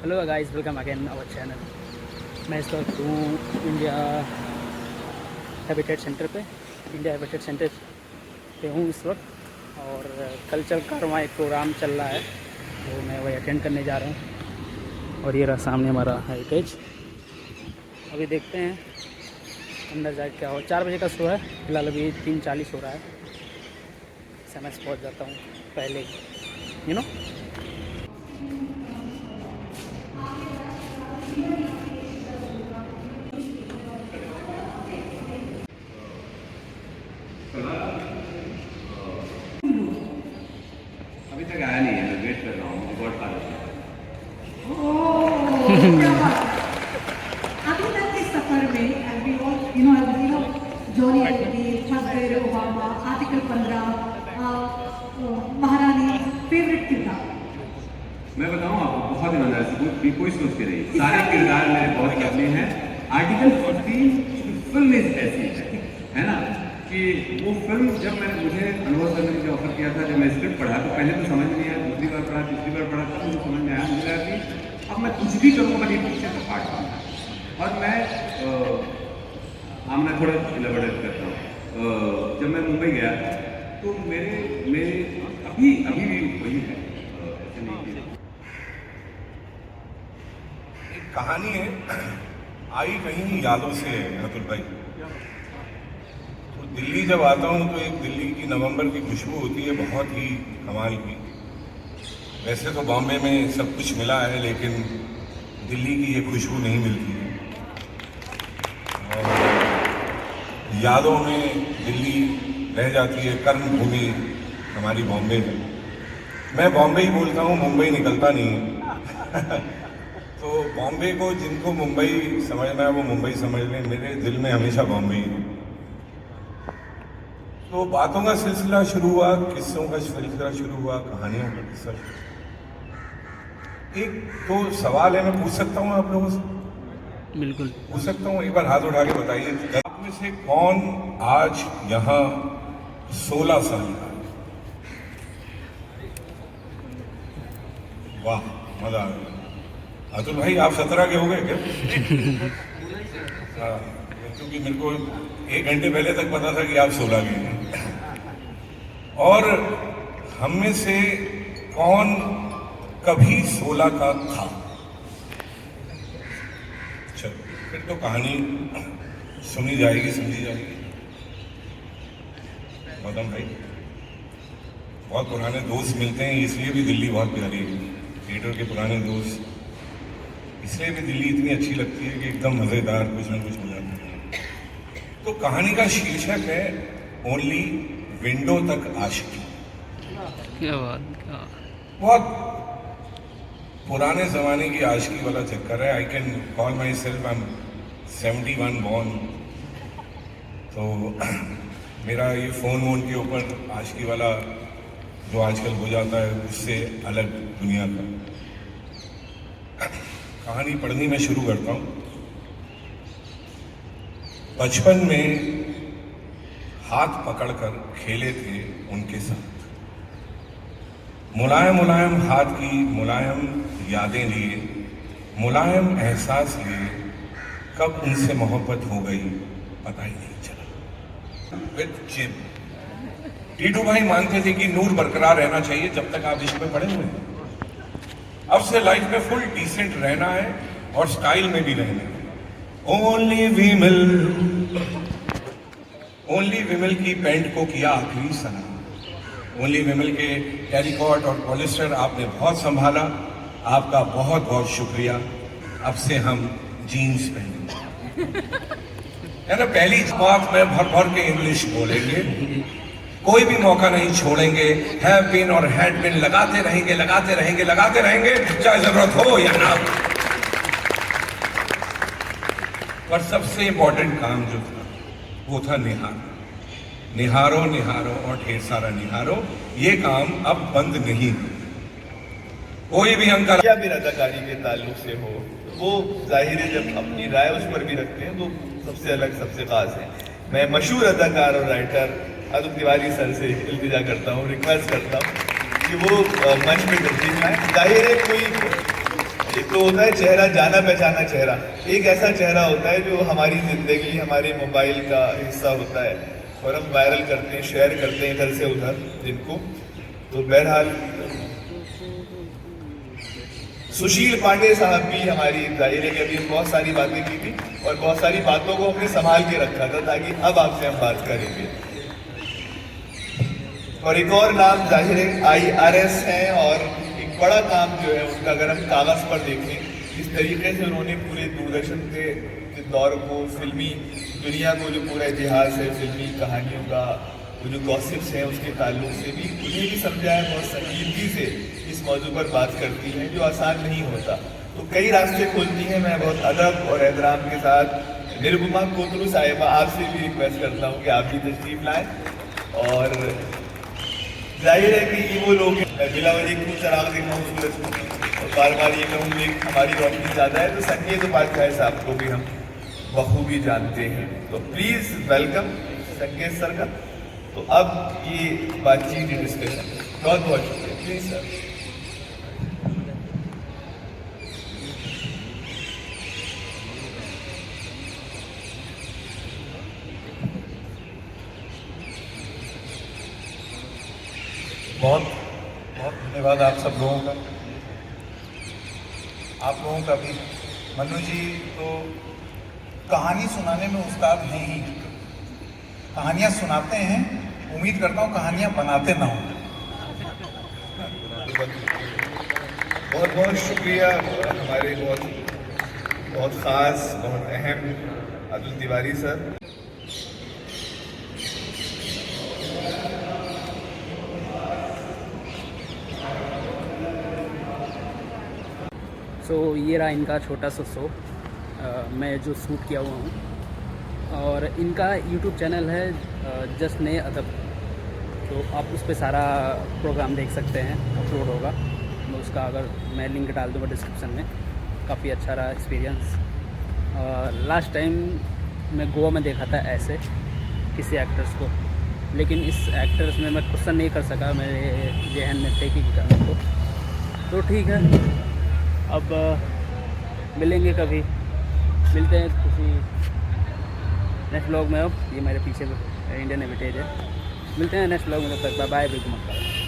Hello guys, welcome again our channel. मैं इस वक्त हूँ इंडिया हैबिटेट सेंटर पे। इंडिया हैबिटेट सेंटर पे हूँ इस वक्त, और कल्चर का वहाँ एक प्रोग्राम चल रहा है, तो मैं वही अटेंड करने जा रहा हूँ। और ये रहा सामने हमारा हेरिटेज। अभी देखते हैं अंदर जाके क्या हो। 4 बजे का शो है, फिलहाल अभी 3:40 हो रहा है। समय से पहुँच जाता हूँ पहले ही, अभी तक आया नहीं है, मैं वेट कर रहा हूँ। मुझे बहुत फायदा है। अभी तक के सफर में जॉनी एलबी, छब्बीर ओबामा, आर्टिकल 15, महारानी फेवरेट किरदार। मैं बताऊँ आपको, बहुत ईमानदार से कोई सोच के नहीं, सारे किरदार मेरे बहुत अपने हैं। आर्टिकल 14 फिल्म ऐसी है ना, कि वो फिल्म जब मुझे अनुभव सर ने मुझे ऑफर किया था, जब मैं स्क्रिप्ट पढ़ा तो पहले तो समझ नहीं आया, दूसरी बार पढ़ा, तीसरी बार पढ़ा, तब मुझे समझ में आया। मुझे लगा कि अब मैं कुछ भी करूँगा, मैं ये पिक्चर का पार्ट हूँ। और मैं मैं थोड़ा इलेबोरेट करता हूँ। जब मैं मुंबई गया तो मेरे मेरे अभी अभी भी वही है, ऐसे नहीं कि एक कहानी है, आई कहीं यादों से है अतुल भाई। तो दिल्ली जब आता हूँ तो एक दिल्ली की नवंबर की खुशबू होती है, बहुत ही कमाल की। वैसे तो बॉम्बे में सब कुछ मिला है, लेकिन दिल्ली की ये खुशबू नहीं मिलती है। और यादों में दिल्ली रह जाती है, कर्म भूमि हमारी बॉम्बे है। मैं बॉम्बे ही बोलता हूँ, मुंबई निकलता नहीं है। तो बॉम्बे को जिनको मुंबई समझना है वो मुंबई समझ लें, मेरे दिल में हमेशा बॉम्बे ही है। तो बातों का सिलसिला शुरू हुआ, किस्सों का सिलसिला शुरू हुआ, कहानियों का किस्सा शुरू हुआ। एक तो सवाल है, मैं पूछ सकता हूँ आप लोगों से? बिल्कुल पूछ सकता हूँ? एक बार हाथ उठा के बताइए, आप में से कौन आज यहाँ 16 साल का है? वाह, मजा आ गया। अतुल भाई आप 17 के हो गए क्या? हाँ, क्योंकि मेरे को 1 घंटे पहले तक पता था कि आप 16 के हैं। और हम में से कौन कभी 16 का था? चलो फिर तो कहानी सुनी जाएगी, समझी जाएगी। गौतम भाई, बहुत पुराने दोस्त मिलते हैं, इसलिए भी दिल्ली बहुत प्यारी है। थिएटर के पुराने दोस्त, इसलिए भी दिल्ली इतनी अच्छी लगती है कि एकदम मज़ेदार कुछ ना कुछ हो जाता है। तो कहानी का शीर्षक है ओनली विंडो तक आशिकी। क्या बात। बहुत पुराने जमाने की आशिकी वाला चक्कर है। I can call my self I am 71 born. तो मेरा ये फ़ोन वोन के ऊपर आशिकी वाला जो आजकल हो जाता है, उससे अलग दुनिया का। कहानी पढ़नी मैं शुरू करता हूँ। बचपन में हाथ पकड़कर खेले थे उनके साथ, मुलायम मुलायम हाथ की मुलायम यादें लिए, मुलायम एहसास लिए, कब उनसे मोहब्बत हो गई पता ही नहीं चला। With gym. टीटू भाई मानते थे कि नूर बरकरार रहना चाहिए जब तक आप इश्क में पड़े हुए हैं। अब से लाइफ में फुल डिसेंट रहना है और स्टाइल में भी रहना है। ओनली विमल की पैंट को किया आखिरी सलाम। ओनली विमल के टेरिकॉट और पॉलिस्टर आपने बहुत संभाला, आपका बहुत बहुत शुक्रिया। अब से हम जीन्स पहनेंगे। यार पहली बात में भर भर के इंग्लिश बोलेंगे, कोई भी मौका नहीं छोड़ेंगे। हैव बीन और हैड बीन लगाते रहेंगे, लगाते रहेंगे, लगाते रहेंगे, चाहे जरूरत हो या ना हो। पर सबसे इंपॉर्टेंट काम जो था वो था निहारो, निहारो निहारो और ढेर सारा निहारो। ये काम अब बंद नहीं। कोई भी अंकल क्या भी अदाकारी के ताल्लुक से हो, वो जाहिर है जब अपनी राय उस पर भी रखते हैं तो सबसे अलग, सबसे खास है। मैं मशहूर अदाकार और राइटर अतुल तिवारी सर से इल्तिजा करता हूँ, रिक्वेस्ट करता हूँ कि वो मंच पे तशरीफ लाएं। जाहिर है कोई एक तो होता है चेहरा, जाना पहचाना चेहरा, एक ऐसा चेहरा होता है जो हमारी जिंदगी, हमारे मोबाइल का हिस्सा होता है और हम वायरल करते हैं, शेयर करते हैं इधर से उधर जिनको। तो बहरहाल सुशील पांडे साहब भी हमारी जाहिर है कि अभी बहुत सारी बातें की थी और बहुत सारी बातों को हमने संभाल के रखा था ताकि अब आपसे हम बात करेंगे। और एक और नाम जाहिर है IRS है और एक बड़ा काम जो है उनका अगर हम कागज पर देखें, जिस तरीके से उन्होंने पूरे दूरदर्शन के दौर को, फिल्मी दुनिया को, जो पूरा इतिहास है फिल्मी कहानियों का, वो जो गॉसिप्स हैं उसके ताल्लुक से भी उन्हें भी समझाया, बहुत संजीदगी से इस मौजू पर बात करती हैं जो आसान नहीं होता। तो कई रास्ते खोलती हैं। मैं बहुत अदब और एहतराम के साथ निरुपमा कोतरू साहिबा आपसे भी रिक्वेस्ट करता हूँ कि आप भी तशरीफ लाएं। और जाहिर है कि ये वो लोग हैं, बिला वजह क्यों चराग देखा हूँ सूरज को और बार बार ये कहूँ कि हमारी रोशनी ज़्यादा है, तो संकेत उपाध्याय साहब को भी हम बखूबी जानते हैं। तो प्लीज़ वेलकम संकेत सर का। तो अब ये बातचीत, ये डिस्कशन, बहुत बहुत शुक्रिया। Please sir. बहुत बहुत धन्यवाद आप सब लोगों का, आप लोगों का भी। मनु जी तो कहानी सुनाने में उस्ताद हैं ही, कहानियाँ सुनाते हैं, उम्मीद करता हूँ कहानियाँ बनाते ना हों। बहुत बहुत शुक्रिया हमारे बहुत ख़ास, बहुत अहम अतुल तिवारी सर। सो ये रहा इनका छोटा सा शो, मैं जो शूट किया हुआ हूँ। और इनका YouTube चैनल है जस्ट नए अदब, तो आप उस पर सारा प्रोग्राम देख सकते हैं, अपलोड होगा। मैं उसका अगर मैं लिंक डाल दूँगा डिस्क्रिप्शन में। काफ़ी अच्छा रहा एक्सपीरियंस। लास्ट टाइम मैं गोवा में देखा था ऐसे किसी एक्टर्स को, लेकिन इस एक्टर्स में मैं क्वेश्चन नहीं कर सका, मेरे जहन में थे कि कारण तो ठीक है। अब मिलेंगे कभी, मिलते हैं किसी नेक्स्ट व्लॉग में। अब ये मेरे पीछे इंडियन हेरिटेज है, मिलते हैं नेक्स्ट व्लॉग में। तब तक बाय बाय, बिग मत करो।